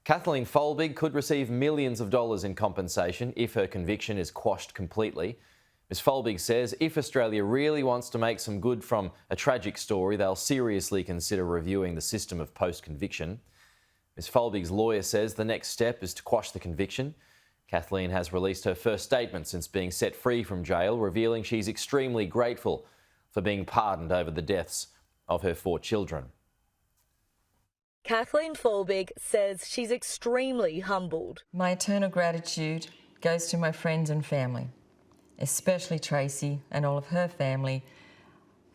Kathleen Folbigg could receive millions of dollars in compensation if her conviction is quashed completely. Ms Folbigg says if Australia really wants to make some good from a tragic story, they'll seriously consider reviewing the system of post-conviction. Ms Folbigg's lawyer says the next step is to quash the conviction. Kathleen has released her first statement since being set free from jail, revealing she's extremely grateful for being pardoned over the deaths of her 4 children. Kathleen Folbigg says she's extremely humbled. My eternal gratitude goes to my friends and family, especially Tracy and all of her family,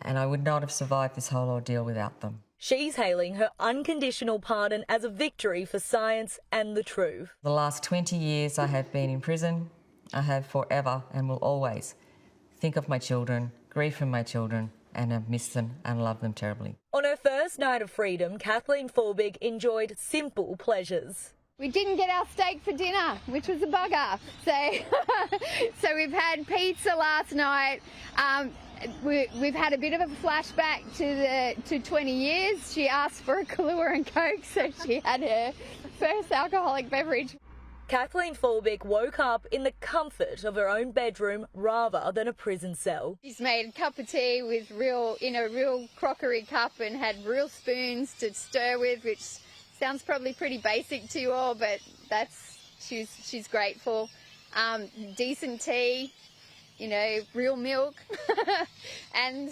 and I would not have survived this whole ordeal without them. She's hailing her unconditional pardon as a victory for science and the truth. The last 20 years I have been in prison. I have forever and will always think of my children, grieve for my children, and have missed them and love them terribly. On her first night of freedom, Kathleen Folbigg enjoyed simple pleasures. We didn't get our steak for dinner, which was a bugger. So we've had pizza last night. We've had a bit of a flashback to 20 years. She asked for a Kahlua and Coke, so she had her first alcoholic beverage. Kathleen Folbigg woke up in the comfort of her own bedroom rather than a prison cell. She's made a cup of tea with in a real crockery cup and had real spoons to stir with, which sounds probably pretty basic to you all, but she's grateful. Decent tea, real milk, and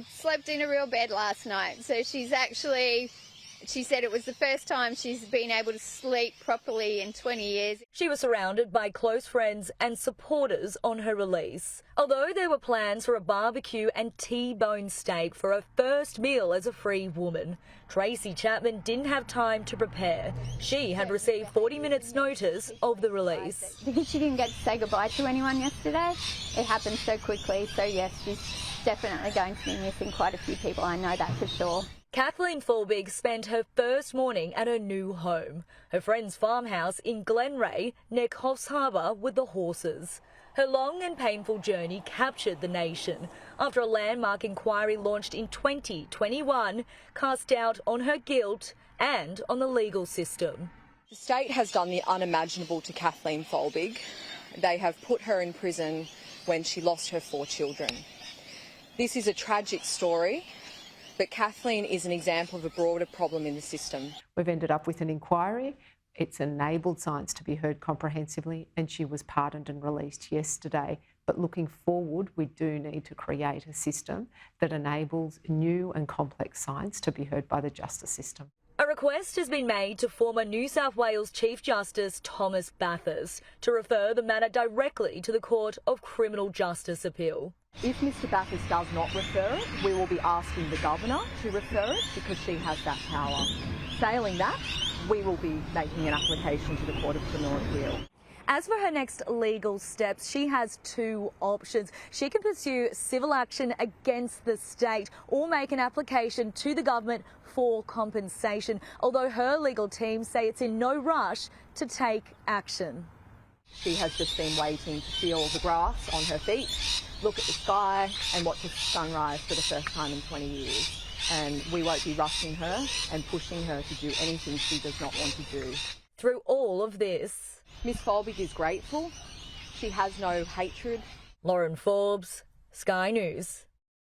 slept in a real bed last night. So she said it was the first time she's been able to sleep properly in 20 years. She was surrounded by close friends and supporters on her release. Although there were plans for a barbecue and T-bone steak for her first meal as a free woman, Tracy Chapman didn't have time to prepare. She had received 40 minutes notice of the release. Because she didn't get to say goodbye to anyone yesterday, it happened so quickly. So yes, she's definitely going to be missing quite a few people, I know that for sure. Kathleen Folbigg spent her first morning at her new home, her friend's farmhouse in Glenray near Coffs Harbour with the horses. Her long and painful journey captured the nation after a landmark inquiry launched in 2021 cast doubt on her guilt and on the legal system. The state has done the unimaginable to Kathleen Folbigg. They have put her in prison when she lost her 4 children. This is a tragic story, but Kathleen is an example of a broader problem in the system. We've ended up with an inquiry. It's enabled science to be heard comprehensively, and she was pardoned and released yesterday. But looking forward, we do need to create a system that enables new and complex science to be heard by the justice system. A request has been made to former New South Wales Chief Justice Thomas Bathurst to refer the matter directly to the Court of Criminal Justice Appeal. If Mr Bathurst does not refer it, we will be asking the Governor to refer it because she has that power. Failing that, we will be making an application to the Court of Criminal Appeal. As for her next legal steps, she has 2 options. She can pursue civil action against the state or make an application to the government for compensation, although her legal team say it's in no rush to take action. She has just been waiting to feel the grass on her feet, look at the sky and watch the sunrise for the first time in 20 years. And we won't be rushing her and pushing her to do anything she does not want to do. Through all of this, Miss Folbigg is grateful. She has no hatred. Lauren Forbes, Sky News.